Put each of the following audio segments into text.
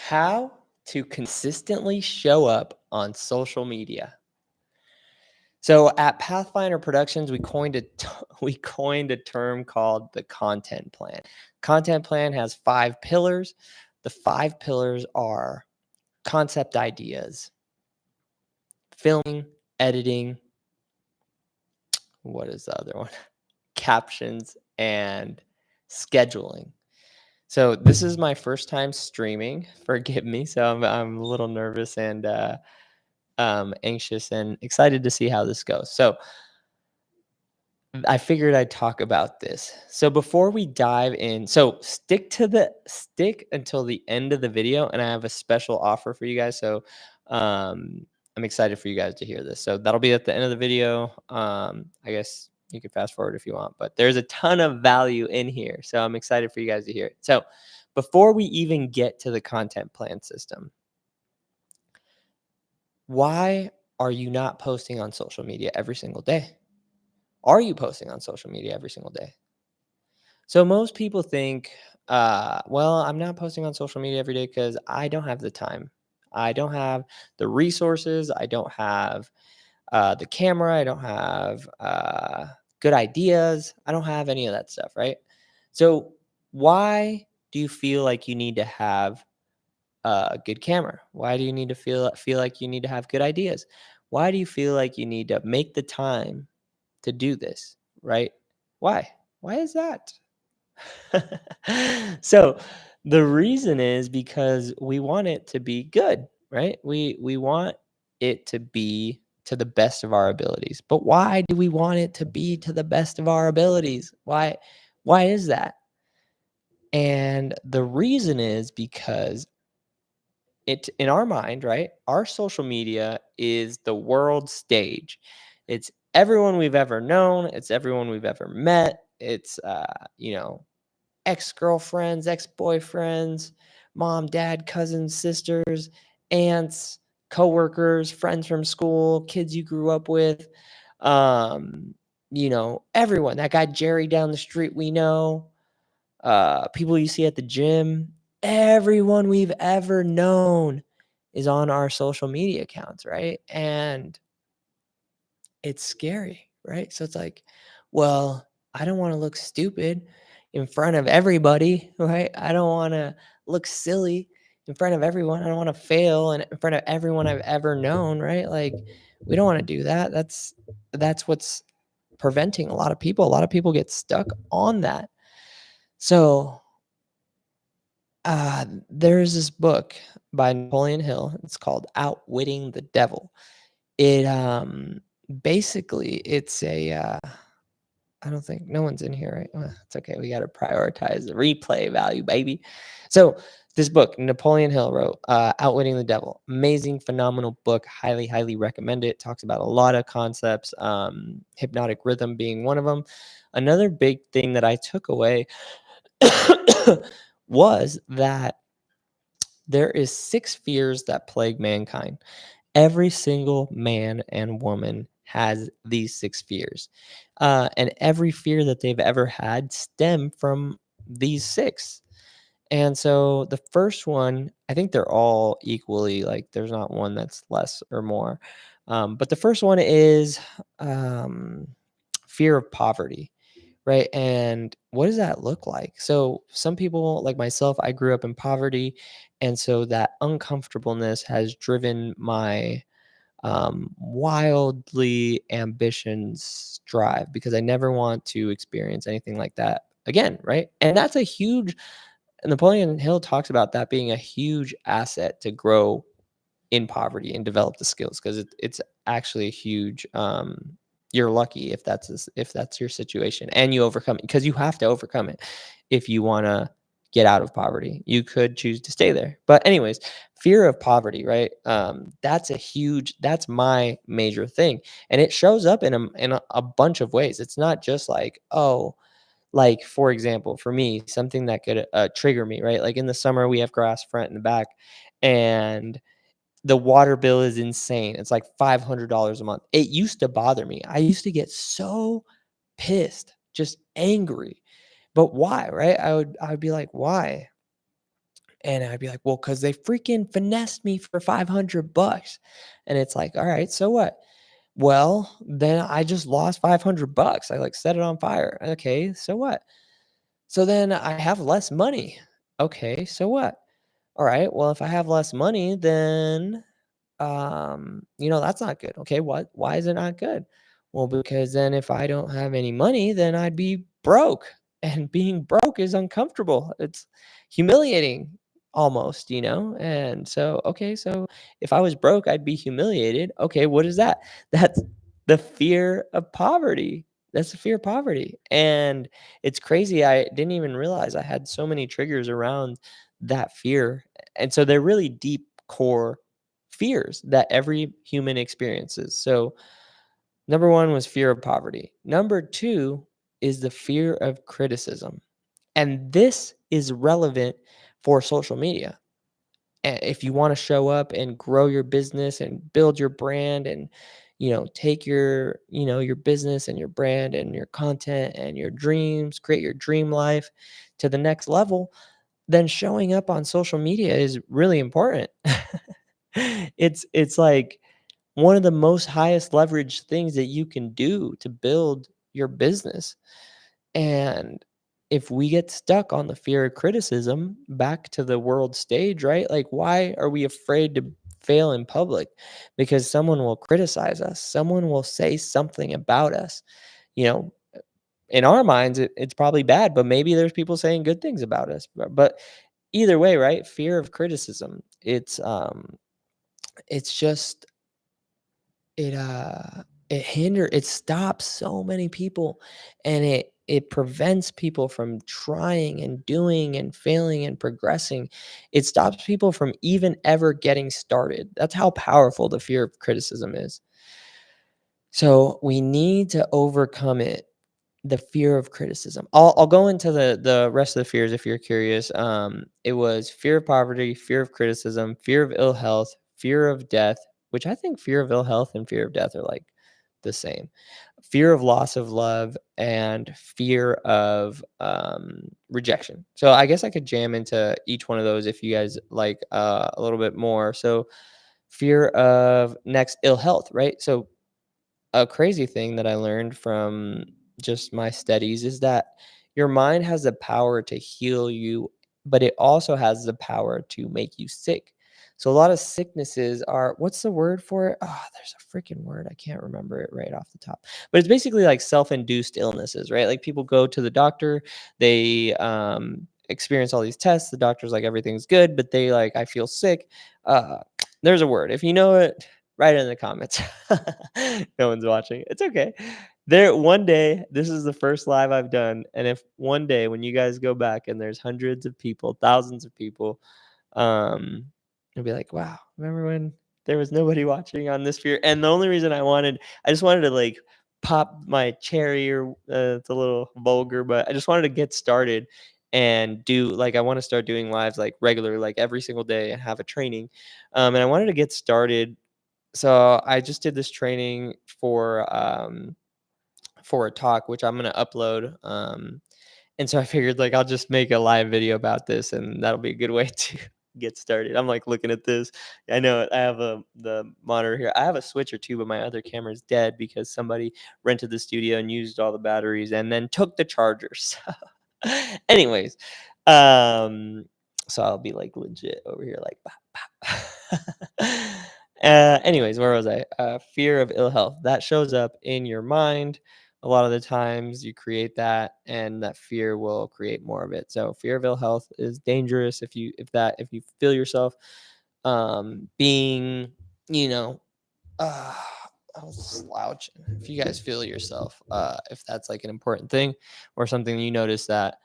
How to consistently show up on social media. So at Pathfinder Productions, we coined a term called the content plan. Content plan has 5 pillars. The 5 pillars are concept ideas, filming, editing, what is the other one? Captions, and scheduling. So this is my first time streaming. Forgive me. So I'm a little nervous and anxious and excited to see how this goes. So I figured I'd talk about this. So before we dive in, so stick until the end of the video, and I have a special offer for you guys. So I'm excited for you guys to hear this. So that'll be at the end of the video. I guess you can fast forward if you want, but there's a ton of value in here. So I'm excited for you guys to hear it. So before we even get to the content plan system, why are you not posting on social media every single day? Are you posting on social media every single day? So most people think, well, I'm not posting on social media every day because I don't have the time. I don't have the resources. I don't have the camera. I don't have good ideas. I don't have any of that stuff, right? So why do you feel like you need to have a good camera? Why do you need to feel like you need to have good ideas? Why do you feel like you need to make the time to do this, right? Why? Why is that? So the reason is because we want it to be good, right? We want it to be to the best of our abilities. But why do we want it to be to the best of our abilities? Why is that? And the reason is because it in our mind, right? Our social media is the world stage. It's everyone we've ever known, it's everyone we've ever met. It's ex-girlfriends, ex-boyfriends, mom, dad, cousins, sisters, aunts, coworkers, friends from school, kids you grew up with, um, everyone. That guy Jerry down the street we know, people you see at the gym, everyone we've ever known is on our social media accounts, right? And it's scary, right? So it's like, well, I don't want to look stupid in front of everybody, right? I don't want to look silly in front of everyone. I don't want to fail in front of everyone I've ever known, right? Like we don't want to do that. That's what's preventing a lot of people. A lot of people get stuck on that. So there's this book by Napoleon Hill. It's called Outwitting the Devil. It basically it's a I don't think no one's in here, right? Well, it's okay. We got to prioritize the replay value, baby. So this book, Napoleon Hill wrote, Outwitting the Devil. Amazing, phenomenal book. Highly, highly recommend it. Talks about a lot of concepts, hypnotic rhythm being one of them. Another big thing that I took away was that there is 6 fears that plague mankind. Every single man and woman has these 6 fears. And every fear that they've ever had stem from these 6. And so the first one, I think they're all equally like there's not one that's less or more. But the first one is fear of poverty. Right. And what does that look like? So, some people like myself, I grew up in poverty. And so that uncomfortableness has driven my wildly ambitions drive because I never want to experience anything like that again. Right. And that's a huge, Napoleon Hill talks about that being a huge asset to grow in poverty and develop the skills because it's actually a huge you're lucky if that's your situation and you overcome it because you have to overcome it if you want to get out of poverty. You could choose to stay there, but anyways, fear of poverty, right? That's my major thing, and it shows up in a bunch of ways. It's not just like, oh, like for example, for me, something that could trigger me, right? Like in the summer we have grass front and back, and the water bill is insane. It's like $500 a month. It used to bother me. I used to get so pissed, just angry. But why, right? I would be like, why? And I'd be like, "Well, cause they freaking finessed me for $500." And it's like, "All right, so what?" "Well, then I just lost $500. I, like, set it on fire." "Okay, so what?" "So then I have less money." "Okay, so what?" "All right, well, if I have less money, then that's not good." "Okay, why is it not good?" "Well, because then if I don't have any money, then I'd be broke, and being broke is uncomfortable. It's humiliating almost. And so, okay, so if I was broke, I'd be humiliated. Okay, what is that?" That's the fear of poverty. That's the fear of poverty. And it's crazy. I didn't even realize I had so many triggers around that fear. And so they're really deep core fears that every human experiences. So, number one was fear of poverty. Number two is the fear of criticism. And this is relevant for social media. If you want to show up and grow your business and build your brand and take your business and your brand and your content and your dreams, create your dream life to the next level, then showing up on social media is really important. It's like one of the most highest leverage things that you can do to build your business. And if we get stuck on the fear of criticism back to the world stage, right? Like, why are we afraid to fail in public? Because someone will criticize us, someone will say something about us. You know, in our minds, it's probably bad, but maybe there's people saying good things about us. But either way, right? Fear of criticism. It's just it stops so many people, and it prevents people from trying and doing and failing and progressing. It stops people from even ever getting started. That's how powerful the fear of criticism is. So we need to overcome it. The fear of criticism. I'll go into the rest of the fears if you're curious. It was fear of poverty, fear of criticism, fear of ill health, fear of death, which I think fear of ill health and fear of death are like the same. Fear of loss of love and fear of rejection. So I guess I could jam into each one of those if you guys like a little bit more. So fear of next ill health, right? So a crazy thing that I learned from just my studies is that your mind has the power to heal you, but it also has the power to make you sick. So a lot of sicknesses are what's the word for it? Oh, there's a freaking word. I can't remember it right off the top. But it's basically like self-induced illnesses, right? Like people go to the doctor, they experience all these tests, the doctor's like everything's good, but they like I feel sick. There's a word. If you know it, write it in the comments. No one's watching. It's okay. There one day, this is the first live I've done, and if one day when you guys go back and there's hundreds of people, thousands of people, um, you'll be like, "Wow, remember when there was nobody watching on this fear?" And the only reason I just wanted to like pop my cherry or it's a little vulgar, but I just wanted to get started and do like I want to start doing lives like regular, like every single day and have a training. And I wanted to get started so I just did this training for a talk, which I'm gonna upload. And so I figured like I'll just make a live video about this, and that'll be a good way to get started. I'm like looking at this. I know I have the monitor here. I have a switcher too, but my other camera is dead because somebody rented the studio and used all the batteries and then took the chargers. Anyways, um, so I'll be like legit over here, like. Bop, bop. Anyways, where was I? Fear of ill health that shows up in your mind. A lot of the times, you create that, and that fear will create more of it. So, fear of ill health is dangerous if you feel yourself being, you know, uh, I was slouching. If you guys feel yourself, if that's like an important thing or something you notice that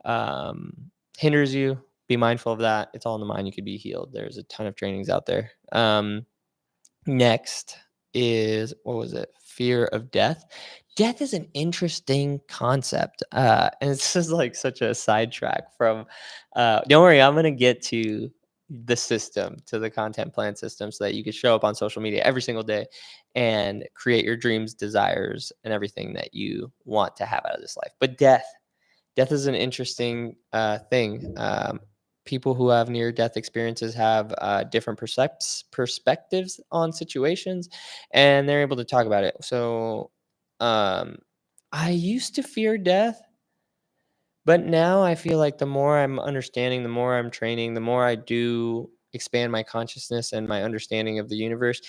um, hinders you, be mindful of that. It's all in the mind. You could be healed. There's a ton of trainings out there. Next is what was it? Fear of death. Death is an interesting concept. And this is like such a sidetrack from don't worry, I'm gonna get to the system, to the content plan system so that you can show up on social media every single day and create your dreams, desires, and everything that you want to have out of this life. But death is an interesting thing. people who have near death experiences have different perspectives on situations, and they're able to talk about it. So, um, I used to fear death, but now I feel like the more I'm understanding, the more I'm training, the more I do expand my consciousness and my understanding of the universe,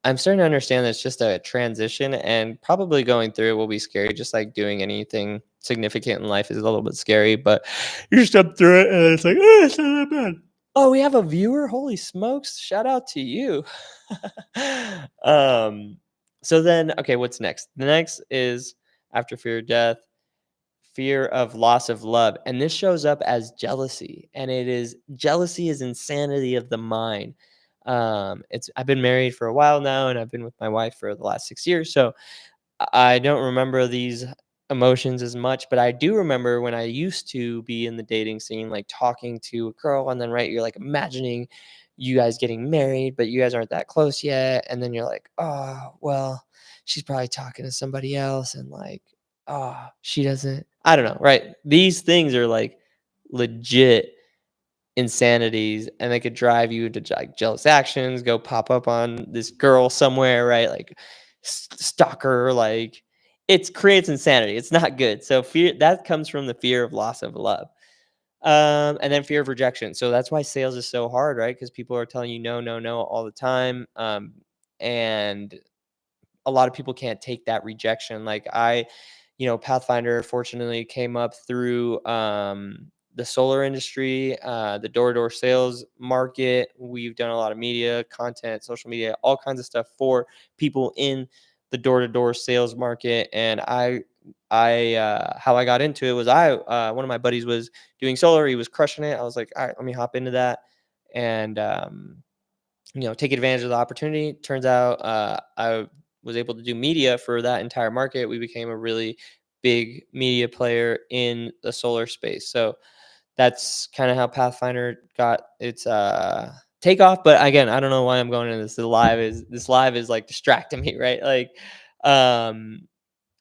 I'm starting to understand that it's just a transition, and probably going through it will be scary, just like doing anything significant in life is a little bit scary, but you step through it and it's like, oh, it's not that bad. Oh, we have a viewer. Holy smokes. Shout out to you. um, so then, okay, what's next? The next is after fear of death, fear of loss of love, and this shows up as jealousy, and it is jealousy is insanity of the mind. It's I've been married for a while now, and I've been with my wife for the last 6 years, so I don't remember these emotions as much, but I do remember when I used to be in the dating scene, like talking to a girl, and then right, you're like imagining you guys getting married, but you guys aren't that close yet, and then you're like, oh well, she's probably talking to somebody else, and like, oh, she doesn't. I don't know, right? These things are like legit insanities, and they could drive you into like jealous actions, go pop up on this girl somewhere, right? Like stalker, like it creates insanity. It's not good. So fear that comes from the fear of loss of love. And then fear of rejection. So that's why sales is so hard, right? Because people are telling you no, no, no all the time. And a lot of people can't take that rejection. Like Pathfinder fortunately came up through the solar industry, the door-to-door sales market. We've done a lot of media, content, social media, all kinds of stuff for people in the door-to-door sales market. And how I got into it was one of my buddies was doing solar. He was crushing it. I was like, all right, let me hop into that. And take advantage of the opportunity. Turns out I was able to do media for that entire market. We became a really big media player in the solar space. So that's kind of how Pathfinder got its takeoff. But again, I don't know why I'm going into this. This live is like distracting me, right? Like,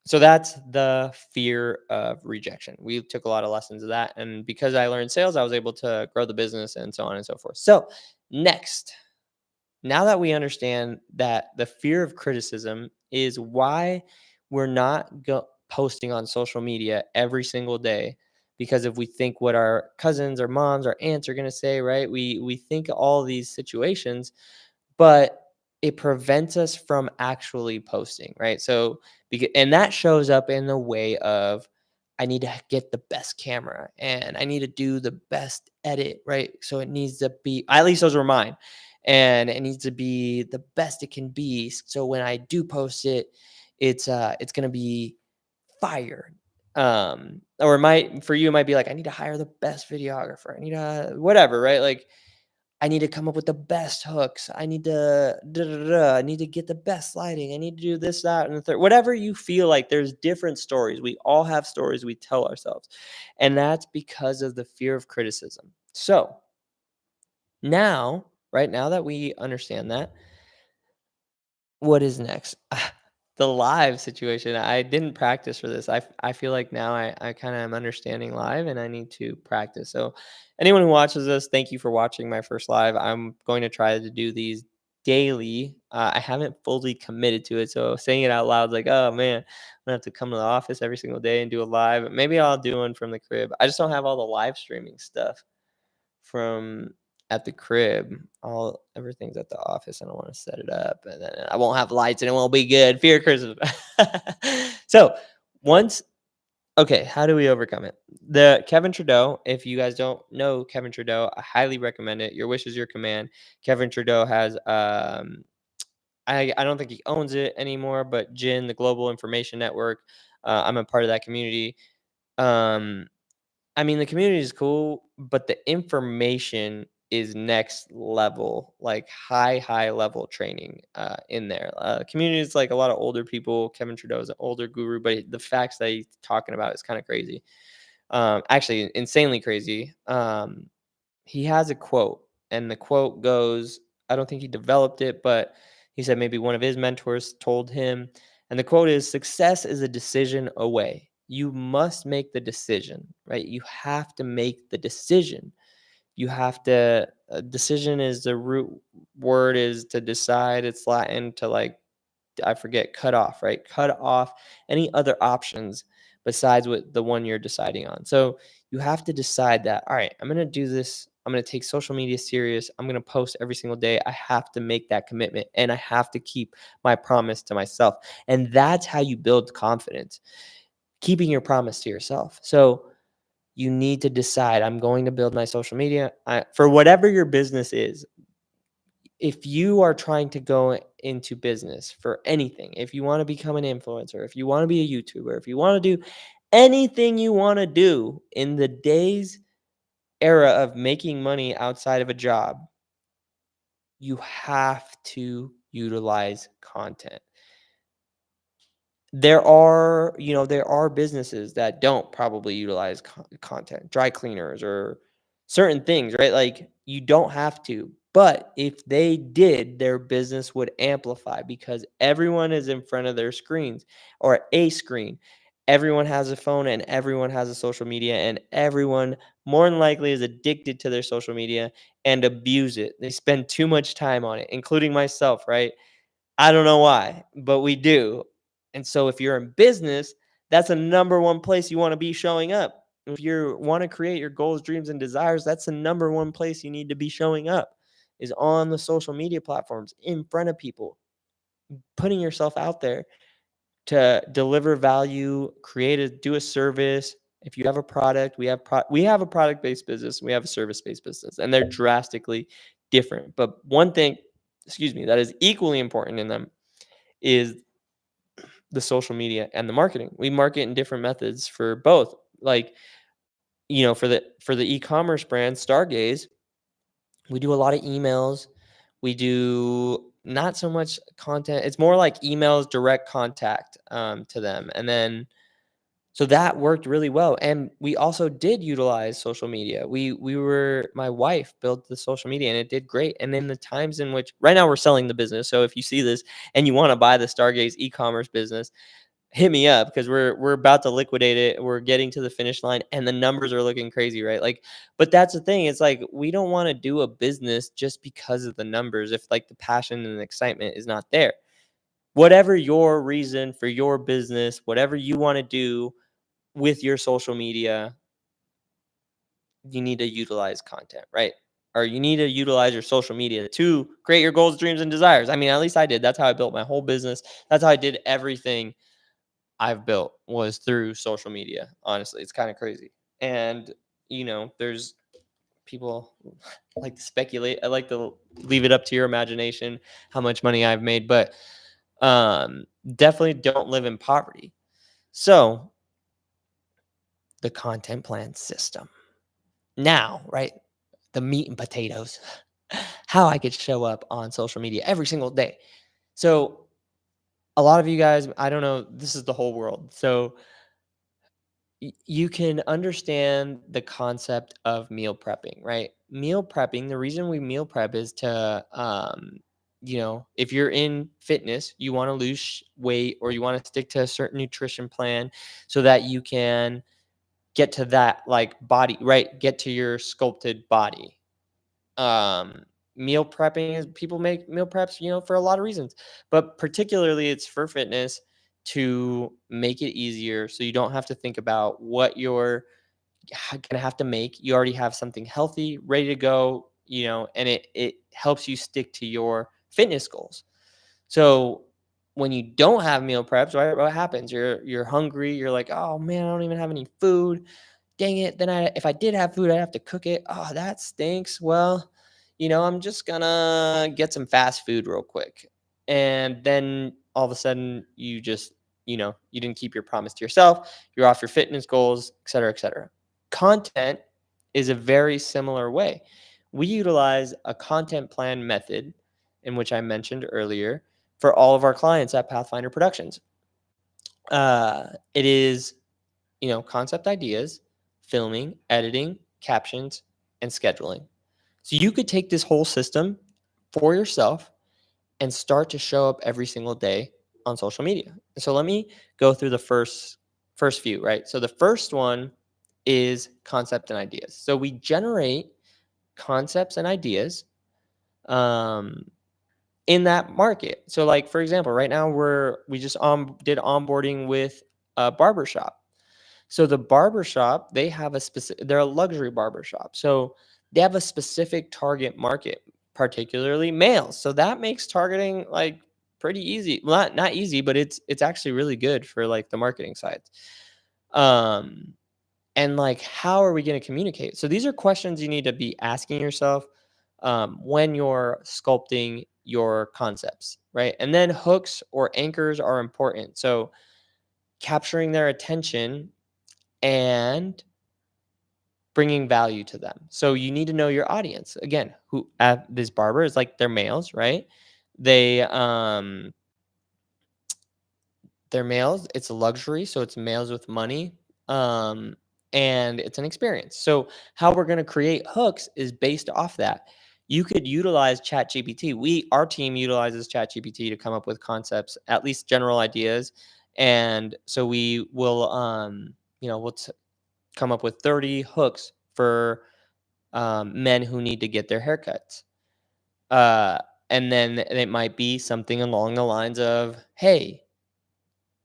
so that's the fear of rejection. We took a lot of lessons of that, and because I learned sales, I was able to grow the business and so on and so forth. So next, now that we understand that the fear of criticism is why we're not posting on social media every single day, because if we think what our cousins or moms or aunts are going to say, right, we think all these situations, but it prevents us from actually posting, right? So, and that shows up in the way of I need to get the best camera and I need to do the best edit, right? So it needs to be, at least those were mine, and it needs to be the best it can be. So when I do post it, it's gonna be fire. Or it might for you, it might be like I need to hire the best videographer. I need to whatever, right? Like I need to come up with the best hooks. I need to I need to get the best lighting. I need to do this, that, and the third. Whatever you feel like, there's different stories. We all have stories we tell ourselves. And that's because of the fear of criticism. So now, right now that we understand that, what is next? The live situation. I didn't practice for this. I feel like now I kind of am understanding live and I need to practice. So, anyone who watches this, thank you for watching my first live. I'm going to try to do these daily. I haven't fully committed to it. So, saying it out loud is like, oh man, I'm going to have to come to the office every single day and do a live. Maybe I'll do one from the crib. I just don't have all the live streaming stuff from at the crib. All everything's at the office. I don't want to set it up, and then I won't have lights, and it won't be good. Fear criticism. So once, okay, how do we overcome it? The Kevin Trudeau. If you guys don't know Kevin Trudeau, I highly recommend it. Your wish is your command. Kevin Trudeau has I don't think he owns it anymore, but GIN, the Global Information Network. I'm a part of that community. Um, I mean, the community is cool, but the information is next level, like high level training in there. Community is like a lot of older people. Kevin Trudeau is an older guru, but the facts that he's talking about is kind of crazy. Actually, insanely crazy. He has a quote, and the quote goes, I don't think he developed it, but he said maybe one of his mentors told him. And the quote is, success is a decision away. You must make the decision, right? You have to make the decision You have to decision is the root word is to decide. It's Latin to like I forget, cut off, right? Cut off any other options besides what the one you're deciding on. So you have to decide that, all right, I'm going to do this. I'm going to take social media serious. I'm going to post every single day. I have to make that commitment and I have to keep my promise to myself. And that's how you build confidence, keeping your promise to yourself. So you need to decide, I'm going to build my social media for whatever your business is. If you are trying to go into business for anything, if you want to become an influencer, if you want to be a YouTuber, if you want to do anything you want to do in the days era of making money outside of a job, you have to utilize content. There are businesses that don't probably utilize content, dry cleaners or certain things, right? Like you don't have to, but if they did, their business would amplify because everyone is in front of their screens or a screen. Everyone has a phone and everyone has a social media, and everyone more than likely is addicted to their social media and abuse it. They spend too much time on it, including myself, right? I don't know why, but we do. And so if you're in business, that's a number one place you want to be showing up. If you want to create your goals, dreams, and desires, that's the number one place you need to be showing up is on the social media platforms in front of people, putting yourself out there to deliver value, do a service. If you have a product, we have a product-based business, we have a service-based business, and they're drastically different. But one thing, excuse me, that is equally important in them is the social media and the marketing. We market in different methods for both. Like, for the e-commerce brand Stargaze, we do a lot of emails. We do not so much content. It's more like emails, direct contact to them. And then so that worked really well. And we also did utilize social media. My wife built the social media and it did great. And then the times in which right now we're selling the business. So if you see this and you want to buy the Stargaze e-commerce business, hit me up because we're about to liquidate it. We're getting to the finish line and the numbers are looking crazy, right? Like, but that's the thing. It's like we don't want to do a business just because of the numbers if like the passion and the excitement is not there. Whatever your reason for your business, whatever you want to do with your social media, you need to utilize content, right? Or you need to utilize your social media to create your goals, dreams, and desires. I mean, at least I did. That's how I built my whole business. That's how I did everything I've built was through social media. Honestly, it's kind of crazy. And, there's people like to speculate. I like to leave it up to your imagination how much money I've made, but definitely don't live in poverty. So, the content plan system. Now, right? The meat and potatoes. How I could show up on social media every single day. So, a lot of you guys, I don't know, this is the whole world. So, you can understand the concept of meal prepping, right? Meal prepping, the reason we meal prep is to, if you're in fitness, you want to lose weight or you want to stick to a certain nutrition plan so that you can get to that like body, right? Get to your sculpted body. Um, Meal prepping is people make meal preps, for a lot of reasons, but particularly it's for fitness to make it easier so you don't have to think about what you're gonna have to make. You already have something healthy, ready to go, and it helps you stick to your fitness goals. So when you don't have meal preps, right, what happens? You're hungry. You're like, oh man, I don't even have any food. Dang it. Then if I did have food, I'd have to cook it. Oh, that stinks. Well, I'm just gonna get some fast food real quick. And then all of a sudden you just, you didn't keep your promise to yourself. You're off your fitness goals, et cetera, et cetera. Content is a very similar way. We utilize a content plan method in which I mentioned earlier for all of our clients at Pathfinder Productions. It is, concept ideas, filming, editing, captions, and scheduling. So you could take this whole system for yourself and start to show up every single day on social media. So let me go through the first few, right? So the first one is concept and ideas. So we generate concepts and ideas um, in that market. So, like for example, right now we just did onboarding with a barbershop. So the barbershop, they have a specific, they're a luxury barbershop. So they have a specific target market, particularly males. So that makes targeting like pretty easy. Well, not easy, but it's actually really good for like the marketing side. Um, and like, how are we going to communicate? So these are questions you need to be asking yourself when you're sculpting your concepts, right? And then hooks or anchors are important. So capturing their attention and bringing value to them. So you need to know your audience. Again, who at this barber is like they're males, right? They they're males. It's a luxury, so it's males with money. Um and it's an experience. So how we're going to create hooks is based off that. You could utilize ChatGPT. Our team utilizes ChatGPT to come up with concepts, at least general ideas. And so we will we'll come up with 30 hooks for men who need to get their haircuts. Uh, and then it might be something along the lines of, hey,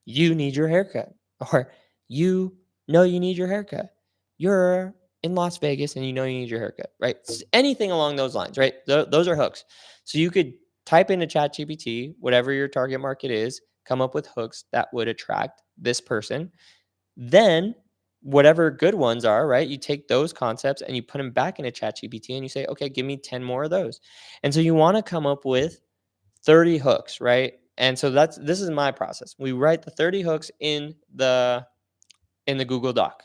you need your haircut. Or you know you need your haircut. You're in Las Vegas and you know you need your haircut, right? Anything along those lines, right? Those are hooks. So you could type into ChatGPT, whatever your target market is, come up with hooks that would attract this person. Then whatever good ones are, right? You take those concepts and you put them back into ChatGPT and you say, okay, give me 10 more of those. And so you want to come up with 30 hooks, right? And so this is my process. We write the 30 hooks in the Google Doc.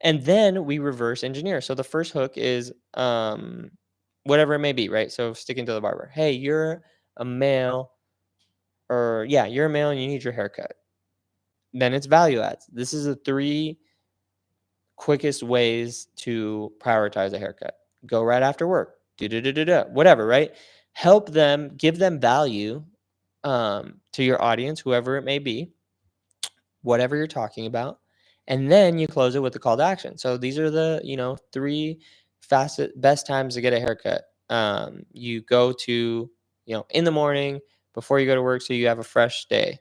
And then we reverse engineer. So the first hook is whatever it may be, right? So sticking to the barber. Hey, you're a male, or yeah, you're a male and you need your haircut. Then it's value adds. This is the three quickest ways to prioritize a haircut. Go right after work. Whatever, right? Help them, give them value to your audience, whoever it may be, whatever you're talking about. And then you close it with the call to action. So these are the, three best times to get a haircut. You go to, in the morning before you go to work, so you have a fresh day.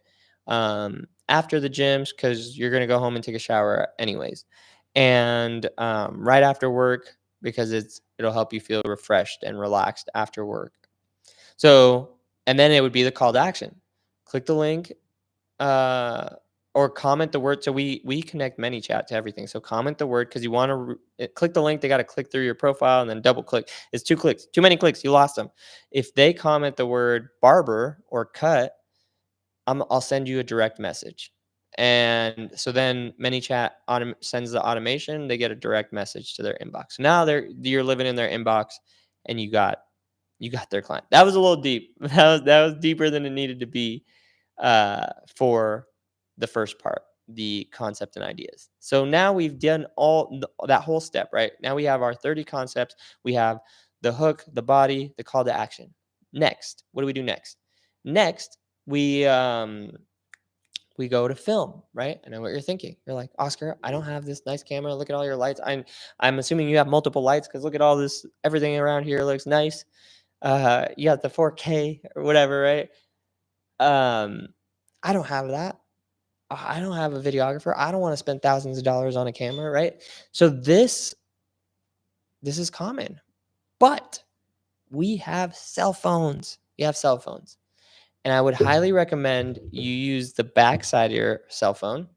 After the gyms, because you're going to go home and take a shower anyways. And right after work, because it'll help you feel refreshed and relaxed after work. So, and then it would be the call to action. Click the link, or comment the word. So we connect ManyChat to everything. So comment the word, because you want to click the link. They got to click through your profile and then double click. It's 2 clicks, too many clicks. You lost them. If they comment the word barber or cut, I'll send you a direct message. And so then ManyChat sends the automation. They get a direct message to their inbox. So now you're living in their inbox, and you got their client. That was a little deep. That was deeper than it needed to be for the first part, the concept and ideas. So now we've done that whole step, right? Now we have our 30 concepts. We have the hook, the body, the call to action. Next, what do we do next? Next, we go to film, right? I know what you're thinking. You're like, Oscar, I don't have this nice camera. Look at all your lights. I'm assuming you have multiple lights, because look at all this. Everything around here looks nice. You got the 4K or whatever, right? I don't have that. I don't have a videographer. I don't want to spend thousands of dollars on a camera, right? So this is common, but we have cell phones. You have cell phones. And I would highly recommend you use the backside of your cell phone.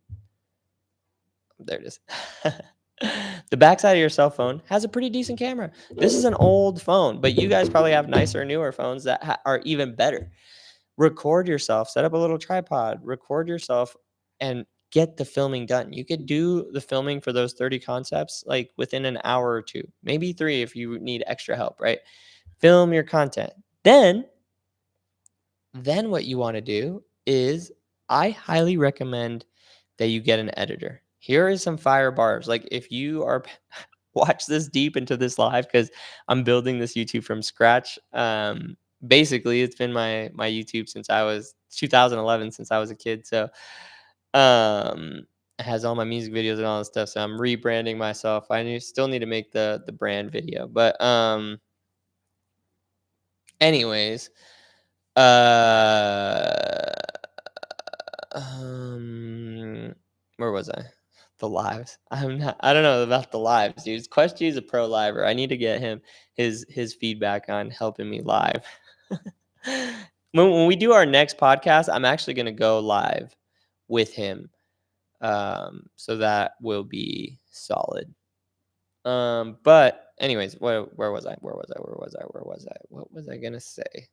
There it is. The backside of your cell phone has a pretty decent camera. This is an old phone, but you guys probably have nicer, newer phones that are even better. Record yourself, set up a little tripod, record yourself, and get the filming done. You could do the filming for those 30 concepts like within an hour or two, maybe 3 if you need extra help, right? Film your content. Then what you want to do is, I highly recommend that you get an editor. Here are some fire bars. Like, if you are watch this deep into this live, because I'm building this YouTube from scratch. Basically, it's been my YouTube since I was 2011, since I was a kid. So It has all my music videos and all that stuff, so I'm rebranding myself. Still need to make the brand video, but, anyways, uh, where was I? The lives. I don't know about the lives, dude. Questy is a pro liver. I need to get him his feedback on helping me live. When we do our next podcast, I'm actually gonna go live with him. So that will be solid. But anyways, where was I? Where was I? Where was I? Where was I? What was I gonna say?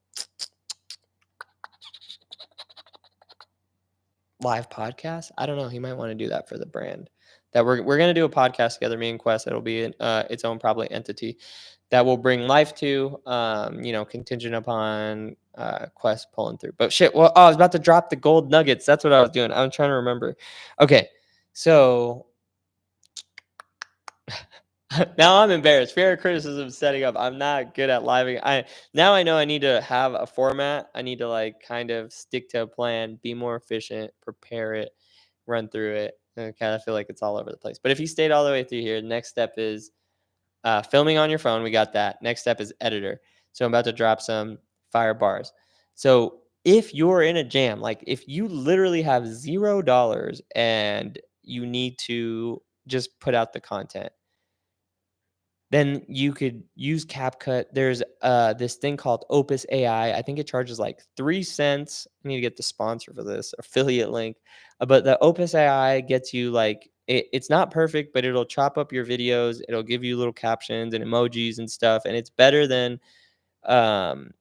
Live podcast? I don't know. He might want to do that for the brand. That we're gonna do a podcast together, me and Quest. It'll be its own probably entity that will bring life to, contingent upon Quest pulling through. But shit, well, I was about to drop the gold nuggets. That's what I was doing. I'm trying to remember. Okay, so now I'm embarrassed. Fear of criticism setting up. I'm not good at living. I know I need to have a format. I need to like kind of stick to a plan, be more efficient, prepare it, run through it. And I kind of feel like it's all over the place. But if you stayed all the way through here, next step is filming on your phone. We got that. Next step is editor. So I'm about to drop some fire bars. So if you're in a jam, like if you literally have $0 and you need to just put out the content, then you could use CapCut. There's this thing called Opus AI. I think it charges like 3 cents. I need to get the sponsor for this affiliate link. But the Opus AI gets you like it's not perfect, but it'll chop up your videos. It'll give you little captions and emojis and stuff, and it's better than um,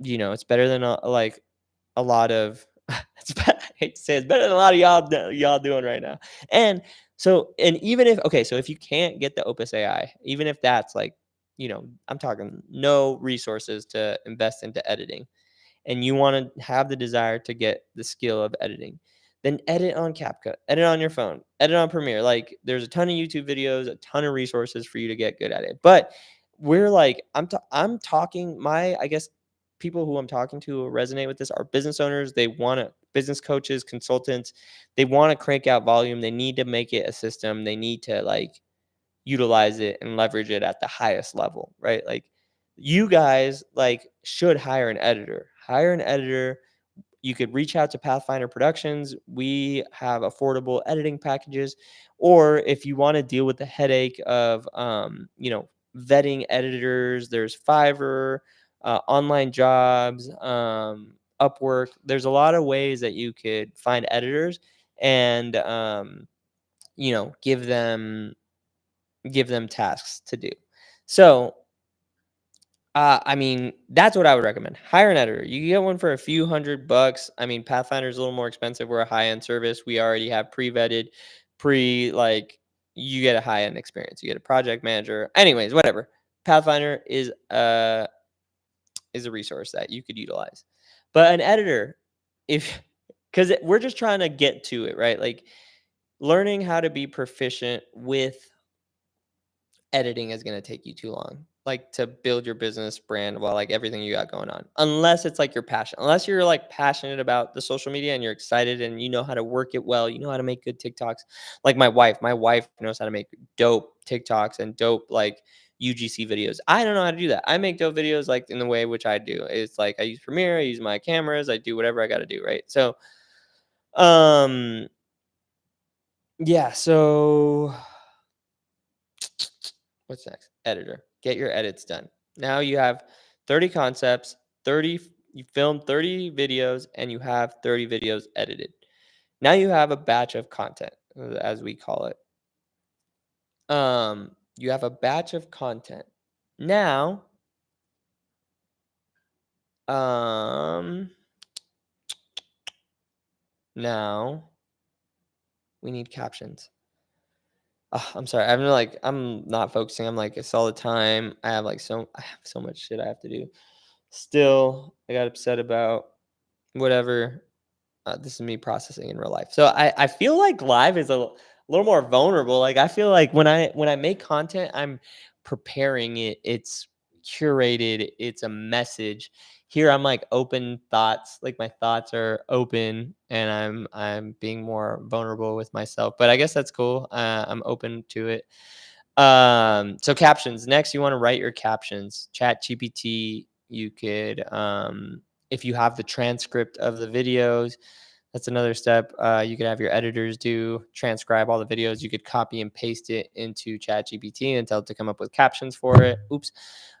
it's better than like a lot of I hate to say it's better than a lot of y'all doing right now. And and even if okay, so if you can't get the Opus AI, even if that's like, I'm talking no resources to invest into editing, and you want to have the desire to get the skill of editing, then edit on CapCut, edit on your phone, edit on Premiere. Like there's a ton of YouTube videos, a ton of resources for you to get good at it. But we're like, I'm talking I guess people who I'm talking to who resonate with this are business owners. They want to business coaches, consultants. They want to crank out volume. They need to make it a system. They need to like utilize it and leverage it at the highest level, right? Like you guys like should hire an editor. Hire an editor. You could reach out to Pathfinder Productions. We have affordable editing packages. Or if you want to deal with the headache of vetting editors, there's Fiverr, online jobs, Upwork. There's a lot of ways that you could find editors and give them tasks to do. So, I mean, that's what I would recommend. Hire an editor. You can get one for a few $100. I mean, Pathfinder's a little more expensive. We're a high-end service. We already have pre-vetted, like you get a high-end experience. You get a project manager. Anyways, whatever. Pathfinder is a resource that you could utilize. But an editor, if because we're just trying to get to it, right? Like learning how to be proficient with editing is going to take you too long, like to build your business brand while like everything you got going on, unless it's like your passion, unless you're like passionate about the social media and you're excited and you know how to work it well, you know how to make good TikToks. Like my wife knows how to make dope TikToks and dope like UGC videos. I don't know how to do that. I make dope videos like in the way which I do. It's like I use Premiere, I use my cameras, I do whatever I got to do, right? So um yeah, so what's next? Editor. Get your edits done. Now you have 30 concepts, you filmed 30 videos, and you have 30 videos edited. Now you have a batch of content, as we call it. You have a batch of content. Now, um, now we need captions. I'm sorry. I'm not focusing. I'm like, it's all the time. I have so much shit I have to do. Still, I got upset about whatever. This is me processing in real life. So I feel like live is a little more vulnerable. Like I feel like when I make content, I'm preparing it. It's curated. It's a message. Here I'm like open thoughts, like my thoughts are open and I'm being more vulnerable with myself. But I guess that's cool. I'm open to it. So captions. Next, you want to write your captions. Chat GPT, you could if you have the transcript of the videos, that's another step. You could have your editors do transcribe all the videos. You could copy and paste it into ChatGPT and tell it to come up with captions for it. Oops.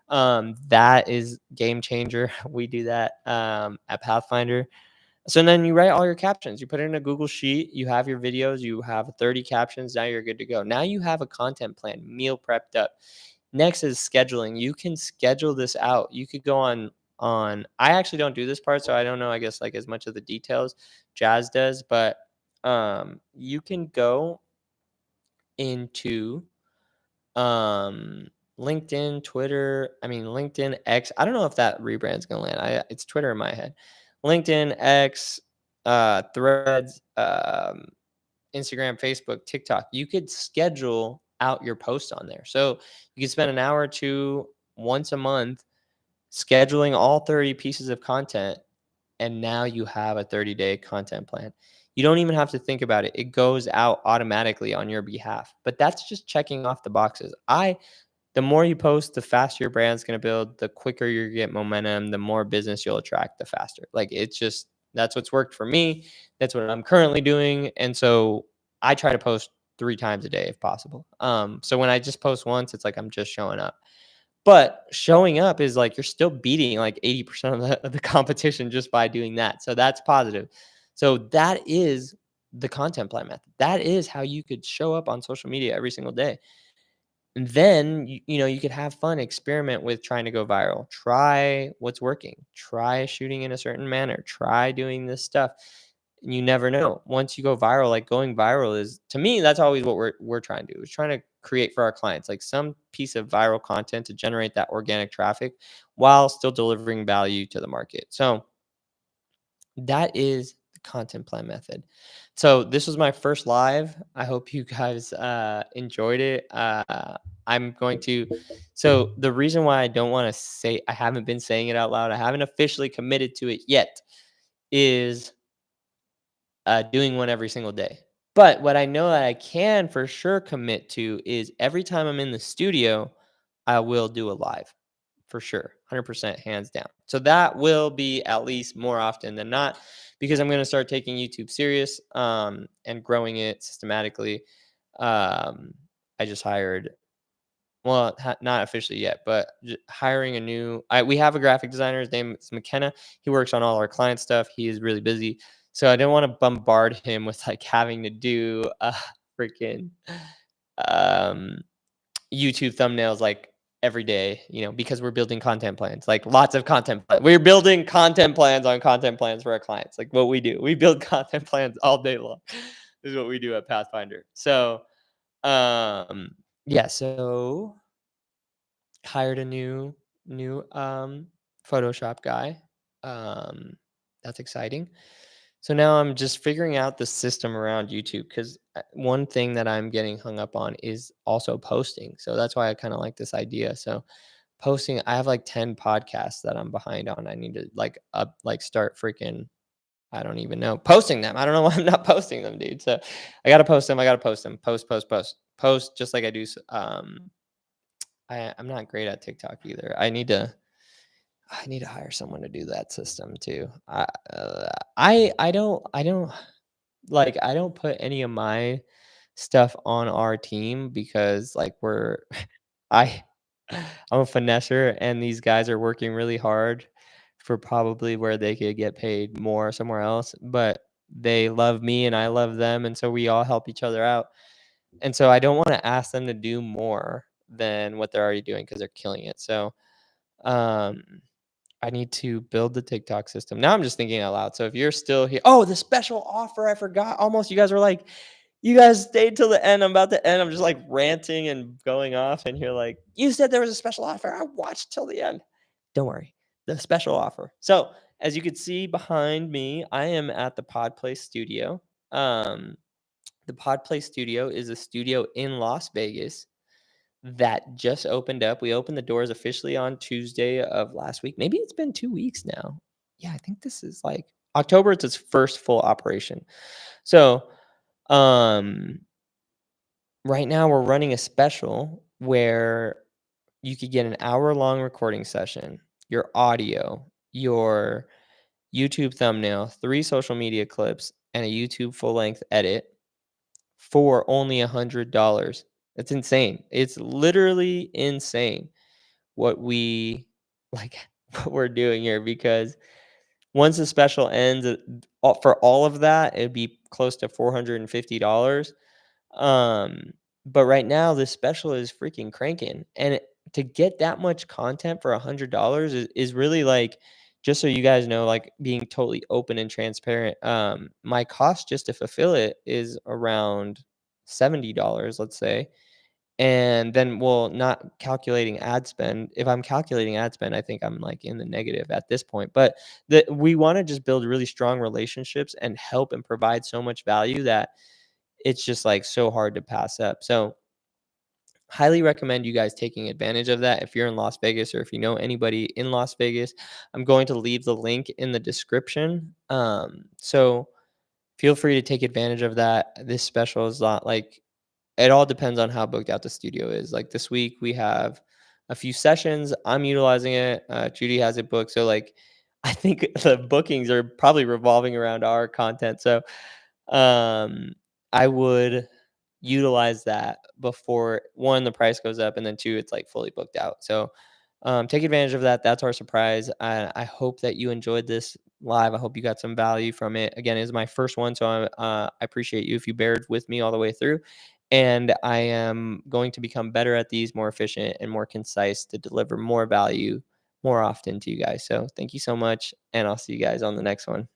That is game changer. We do that at Pathfinder. So then you write all your captions. You put it in a Google Sheet. You have your videos. You have 30 captions. Now you're good to go. Now you have a content plan, meal prepped up. Next is scheduling. You can schedule this out. You could go on. I actually don't do this part, so I don't know. I guess like as much of the details Jazz does, but you can go into um LinkedIn, Twitter. I mean LinkedIn, X. I don't know if that rebrand's gonna land. It's Twitter in my head. LinkedIn, X, Threads, Instagram, Facebook, TikTok. You could schedule out your posts on there. So you could spend an hour or two once a month scheduling all 30 pieces of content, and now you have a 30-day content plan. You don't even have to think about it. It goes out automatically on your behalf. But that's just checking off the boxes. The more you post, the faster your brand's going to build, the quicker you get momentum, the more business you'll attract, the faster. Like it's just that's what's worked for me. That's what I'm currently doing. And so I try to post 3 times a day if possible. So when I just post once, it's like I'm just showing up. But showing up is like you're still beating like 80% of the competition just by doing that. So that's positive. So that is the content plan method. That is how you could show up on social media every single day. And then you could have fun, experiment with trying to go viral. Try what's working. Try shooting in a certain manner. Try doing this stuff. And you never know. Once you go viral, like going viral is to me, that's always what we're trying to do. Is trying to create for our clients like some piece of viral content to generate that organic traffic while still delivering value to the market. So that is the content plan method. So this was my first live. I hope you guys enjoyed it. I'm going to. So the reason why I don't want to say I haven't been saying it out loud, I haven't officially committed to it yet, is doing one every single day. But what I know that I can for sure commit to is every time I'm in the studio, I will do a live for sure. 100% hands down. So that will be at least more often than not because I'm going to start taking YouTube serious and growing it systematically. I just hired, well, not officially yet, but hiring a new, we have a graphic designer. His name is McKenna. He works on all our client stuff. He is really busy. So I didn't want to bombard him with like having to do a freaking um, YouTube thumbnails like every day, because we're building content plans, like lots of content. We're building content plans on content plans for our clients. Like what we do, we build content plans all day long. This is what we do at Pathfinder. So, yeah. So hired a new Photoshop guy. Um, that's exciting. So now I'm just figuring out the system around YouTube because one thing that I'm getting hung up on is also posting. So that's why I kind of like this idea. So posting, I have like 10 podcasts that I'm behind on. I need to start freaking, I don't even know, posting them. I don't know why I'm not posting them, dude. So I got to post them. I got to post them. Post just like I do. I'm not great at TikTok either. I need to hire someone to do that system too. I don't put any of my stuff on our team because like I I'm a finesser and these guys are working really hard for probably where they could get paid more somewhere else, but they love me and I love them and so we all help each other out. And so I don't want to ask them to do more than what they're already doing because they're killing it. So um I need to build the TikTok system. Now I'm just thinking out loud. So if you're still here, oh, the special offer, I forgot. Almost, you guys were like, you guys stayed till the end. I'm about to end. I'm just like ranting and going off, and you're like, you said there was a special offer. I watched till the end. Don't worry, the special offer. So as you can see behind me, I am at the Pod Play Studio. Um, the Pod Play Studio is a studio in Las Vegas that just opened up. We opened the doors officially on Tuesday of last week. Maybe it's been 2 weeks now. Yeah, I think this is like October, it's its first full operation. So, um, right now we're running a special where you could get an hour-long recording session, your audio, your YouTube thumbnail, 3 social media clips, and a YouTube full-length edit for only $100. It's insane. It's literally insane what we like what we're doing here because once the special ends, for all of that, it'd be close to $450. Um, but right now, this special is freaking cranking, and to get that much content for $100 is really like, just so you guys know, like being totally open and transparent. My cost just to fulfill it is around $70, let's say, and then, well, not calculating ad spend. If I'm calculating ad spend, I think I'm, like, in the negative at this point, but we wanna just build really strong relationships and help and provide so much value that it's just, like, so hard to pass up. So, highly recommend you guys taking advantage of that if you're in Las Vegas or if you know anybody in Las Vegas. I'm going to leave the link in the description, so feel free to take advantage of that. This special is not, like, it all depends on how booked out the studio is. Like this week, we have a few sessions. I'm utilizing it. Judy has it booked. So, like, I think the bookings are probably revolving around our content. So, um, I would utilize that before one, the price goes up, and then two, it's like fully booked out. So, take advantage of that. That's our surprise. I hope that you enjoyed this live. I hope you got some value from it. Again, it is my first one, so I appreciate you if you bared with me all the way through. And I am going to become better at these, more efficient and more concise to deliver more value more often to you guys. So thank you so much, and I'll see you guys on the next one.